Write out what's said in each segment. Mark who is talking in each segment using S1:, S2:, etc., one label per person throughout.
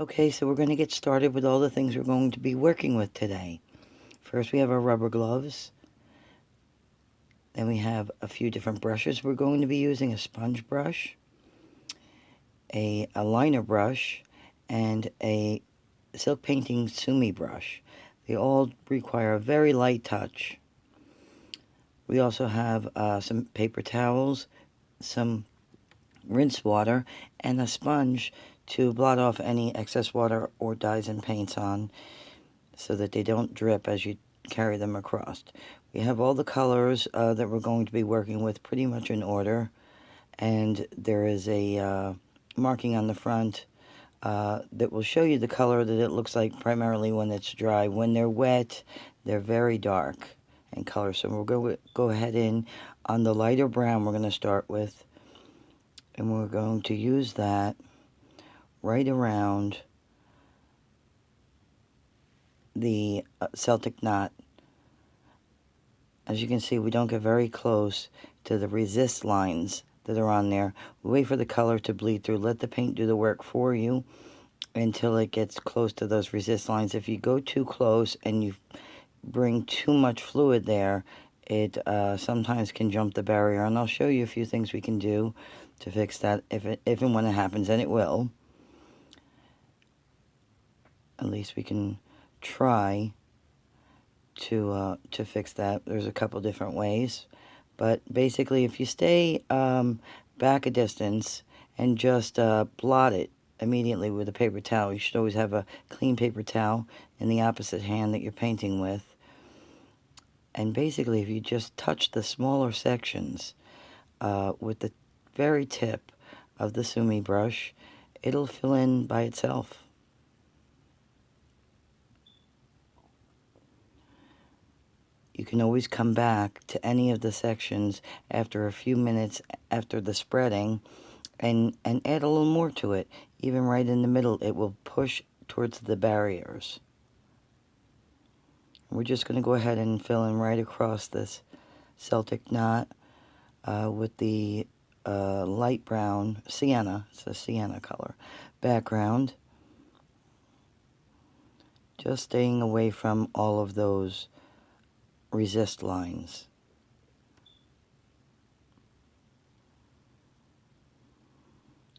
S1: Okay, so we're going to get started with all the things we're going to be working with today. First, we have our rubber gloves. Then we have a few different brushes we're going to be using: a sponge brush, a liner brush, and a silk painting sumi brush. They all require a very light touch. We also have some paper towels, some rinse water, and a sponge to blot off any excess water or dyes and paints on, so that they don't drip as you carry them across. We have all the colors that we're going to be working with pretty much in order, and there is a marking on the front that will show you the color that it looks like primarily when it's dry. When they're wet, they're very dark in color. So we'll go ahead in on the lighter brown we're going to start with, and we're going to use that right around the Celtic knot. As you can see, we don't get very close to the resist lines that are on there. We wait for the color to bleed through. Let the paint do the work for you until it gets close to those resist lines. If you go too close and you bring too much fluid there, it sometimes can jump the barrier. And I'll show you a few things we can do to fix that if and when it happens, and it will. At least we can try to fix that. There's a couple different ways, but basically if you stay back a distance and just blot it immediately with a paper towel. You should always have a clean paper towel in the opposite hand that you're painting with. And basically if you just touch the smaller sections with the very tip of the sumi brush, it'll fill in by itself. You can always come back to any of the sections after a few minutes after the spreading and add a little more to it. Even right in the middle, it will push towards the barriers. We're just going to go ahead and fill in right across this Celtic knot with the light brown sienna. It's a sienna color background. Just staying away from all of those resist lines.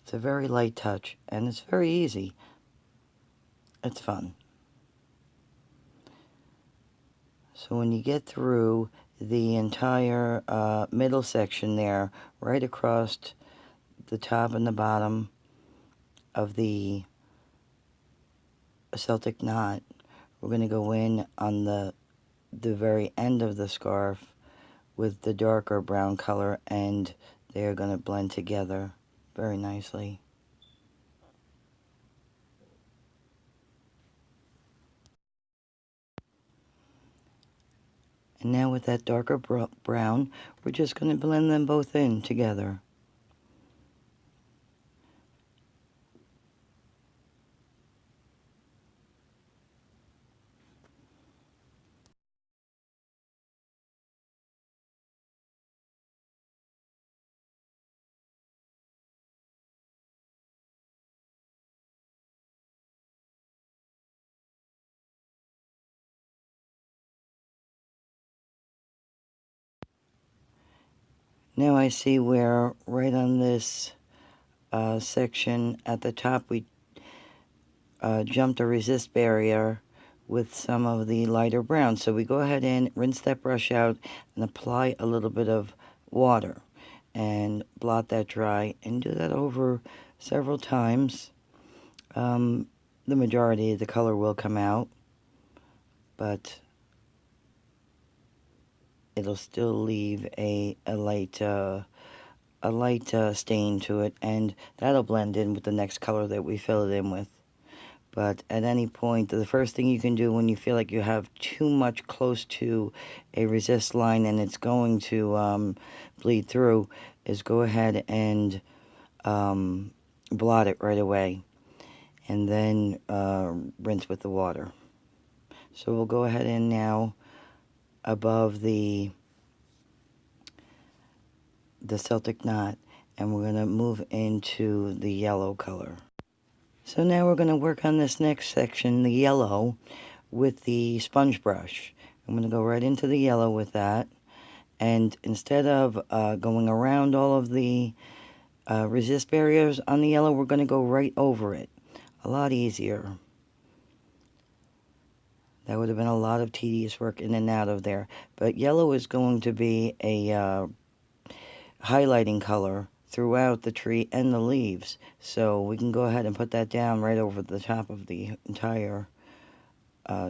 S1: It's a very light touch, and it's very easy. It's fun. So when you get through the entire middle section there, right across the top and the bottom of the Celtic knot, we're going to go in on the very end of the scarf with the darker brown color, and they're going to blend together very nicely. And now with that darker brown, we're just going to blend them both in together. Now I see where right on this section at the top we jumped a resist barrier with some of the lighter brown. So we go ahead and rinse that brush out and apply a little bit of water and blot that dry, and do that over several times. The majority of the color will come out, but it'll still leave a light stain to it, and that'll blend in with the next color that we fill it in with. But at any point, the first thing you can do when you feel like you have too much close to a resist line and it's going to bleed through is go ahead and blot it right away, and then rinse with the water. So we'll go ahead and now above the Celtic knot, and we're going to move into the yellow color. So now we're going to work on this next section, the yellow, with the sponge brush. I'm going to go right into the yellow with that. And instead of going around all of the resist barriers on the yellow, we're going to go right over it. A lot easier. That would have been a lot of tedious work in and out of there. But yellow is going to be a highlighting color throughout the tree and the leaves. So we can go ahead and put that down right over the top of the entire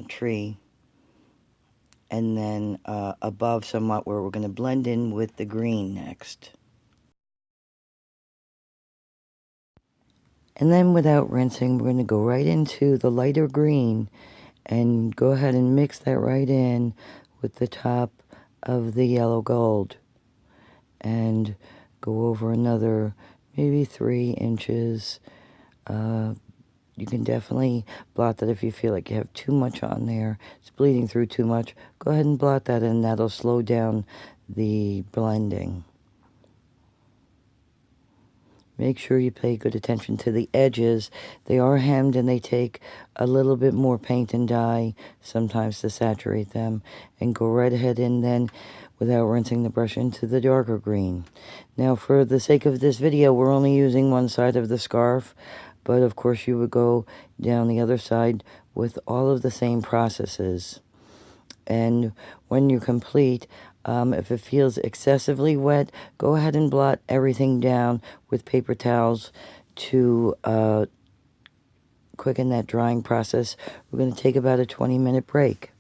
S1: tree. And then above somewhat where we're going to blend in with the green next. And then without rinsing, we're going to go right into the lighter green and go ahead and mix that right in with the top of the yellow gold. And go over another maybe 3 inches. You can definitely blot that if you feel like you have too much on there. It's bleeding through too much. Go ahead and blot that and that'll slow down the blending. Make sure you pay good attention to the edges. They are hemmed and they take a little bit more paint and dye sometimes to saturate them. And go right ahead and then, without rinsing the brush, into the darker green. Now for the sake of this video, we're only using one side of the scarf. But of course you would go down the other side with all of the same processes. And when you're complete, if it feels excessively wet, go ahead and blot everything down with paper towels to quicken that drying process. We're going to take about a 20-minute break.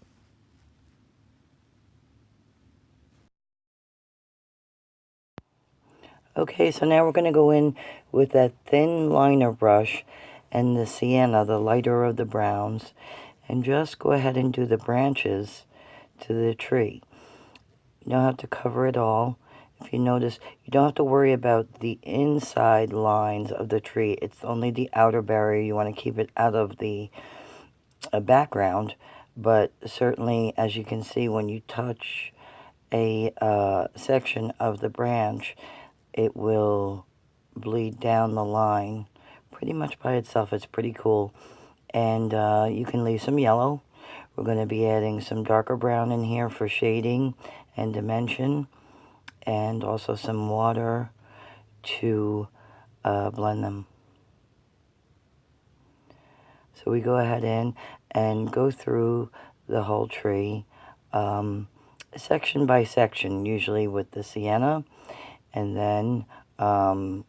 S1: Okay, so now we're going to go in with that thin liner brush and the sienna, the lighter of the browns, and just go ahead and do the branches to the tree. You don't have to cover it all. If you notice, you don't have to worry about the inside lines of the tree. It's only the outer barrier. You want to keep it out of the background. But certainly, as you can see, when you touch a section of the branch, it will bleed down the line pretty much by itself. It's pretty cool. And you can leave some yellow. We're going to be adding some darker brown in here for shading and dimension, and also some water to blend them. So we go ahead in and go through the whole tree, section by section, usually with the sienna, and then a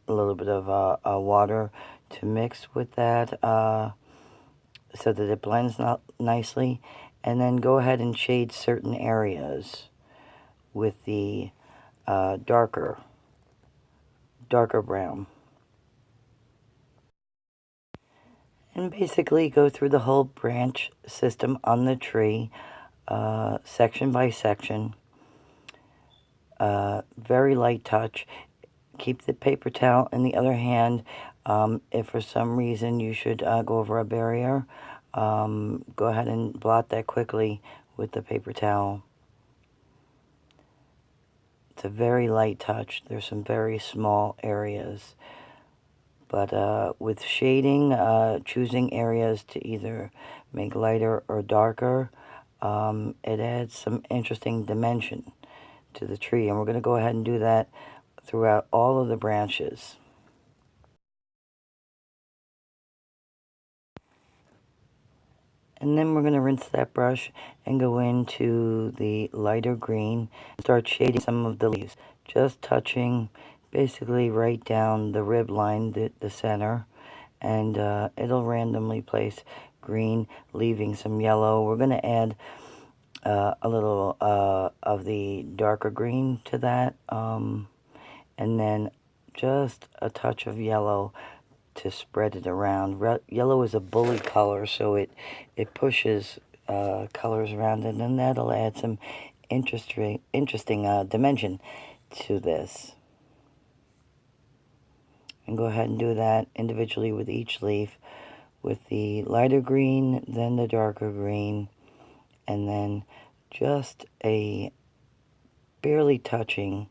S1: little bit of water to mix with that so that it blends nicely, and then go ahead and shade certain areas with the darker brown. And basically go through the whole branch system on the tree, section by section. Very light touch. Keep the paper towel in the other hand. If for some reason you should go over a barrier, go ahead and blot that quickly with the paper towel. It's a very light touch. There's some very small areas. But with shading, choosing areas to either make lighter or darker, it adds some interesting dimension to the tree. And we're going to go ahead and do that throughout all of the branches. And then we're going to rinse that brush and go into the lighter green, start shading some of the leaves, just touching basically right down the rib line, the center, and it'll randomly place green, leaving some yellow. We're going to add a little of the darker green to that, and then just a touch of yellow to spread it around. Yellow is a bully color, so it pushes colors around, and then that'll add some interesting dimension to this. And go ahead and do that individually with each leaf, with the lighter green, then the darker green, and then just a barely touching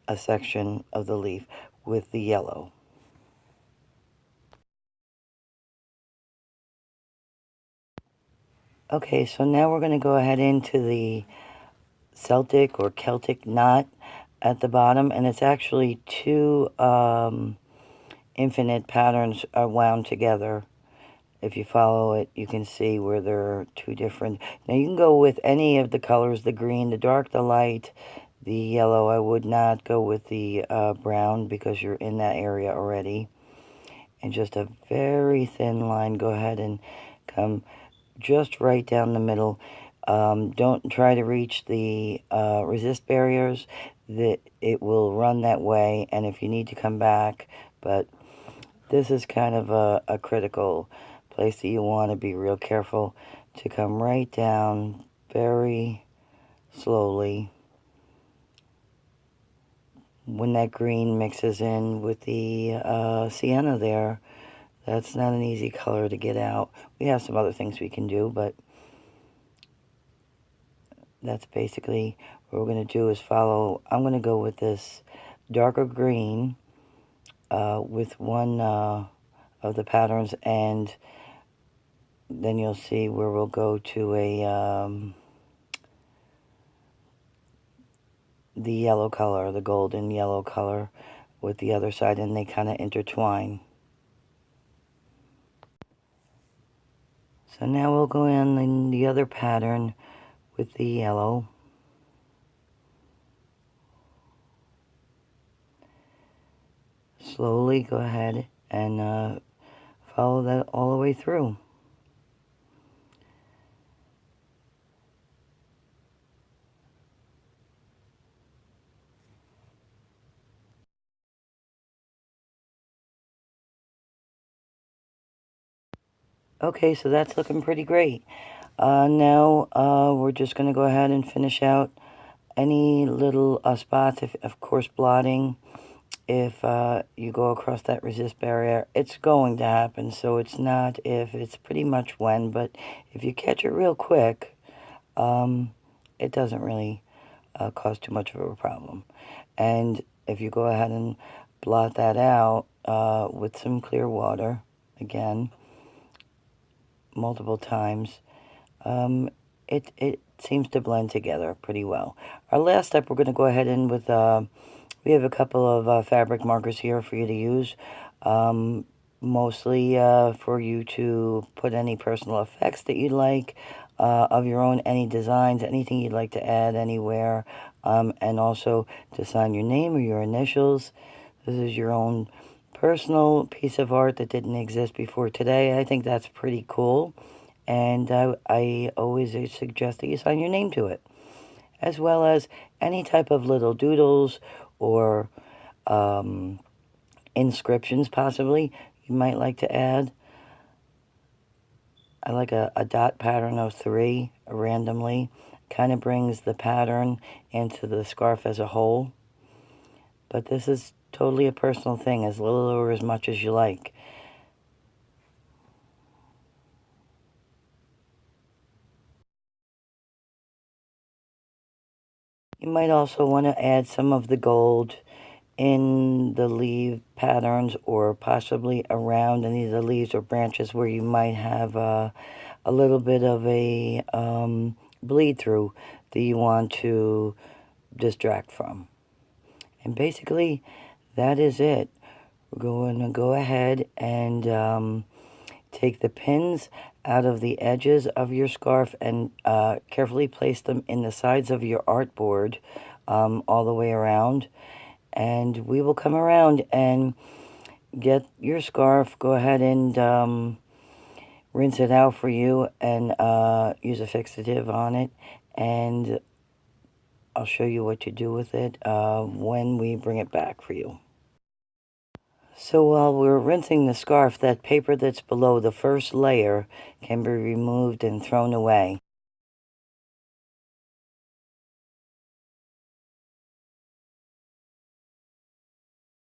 S1: a section of the leaf with the yellow. Okay, so now we're going to go ahead into the Celtic or Celtic knot at the bottom, and it's actually two infinite patterns are wound together. If you follow it, you can see where there are two different. Now you can go with any of the colors, the green, the dark, the light, the yellow. I would not go with the brown because you're in that area already. And just a very thin line. Go ahead and come just right down the middle. Don't try to reach the resist barriers. That it will run that way, and if you need to come back, but this is kind of a critical place that you want to be real careful to come right down very slowly. When that green mixes in with the sienna there, that's not an easy color to get out. We have some other things we can do, but that's basically what we're going to do is follow. I'm going to go with this darker green with one of the patterns, and then you'll see where we'll go to the yellow color, the golden yellow color with the other side, and they kind of intertwine. So now we'll go in the other pattern with the yellow. Slowly go ahead and follow that all the way through. Okay, so that's looking pretty great. Now we're just going to go ahead and finish out any little spots, if, of course, blotting. If you go across that resist barrier, it's going to happen, so it's not if, it's pretty much when, but if you catch it real quick, it doesn't really cause too much of a problem. And if you go ahead and blot that out with some clear water, again, multiple times, it seems to blend together pretty well. Our last step, we're going to go ahead and with, we have a couple of fabric markers here for you to use, mostly for you to put any personal effects that you'd like of your own, any designs, anything you'd like to add anywhere, and also to sign your name or your initials. This is your own personal piece of art that didn't exist before today. I think that's pretty cool, and I always suggest that you sign your name to it, as well as any type of little doodles or inscriptions possibly you might like to add. I like a dot pattern of 3 randomly. Kind of brings the pattern into the scarf as a whole. But this is totally a personal thing, as little or as much as you like. You might also want to add some of the gold in the leaf patterns, or possibly around any of the leaves or branches where you might have a little bit of a bleed through that you want to distract from. And basically, that is it. We're going to go ahead and take the pins out of the edges of your scarf and carefully place them in the sides of your artboard all the way around. And we will come around and get your scarf. Go ahead and rinse it out for you and use a fixative on it. And I'll show you what to do with it when we bring it back for you. So while we're rinsing the scarf, that paper that's below the first layer can be removed and thrown away.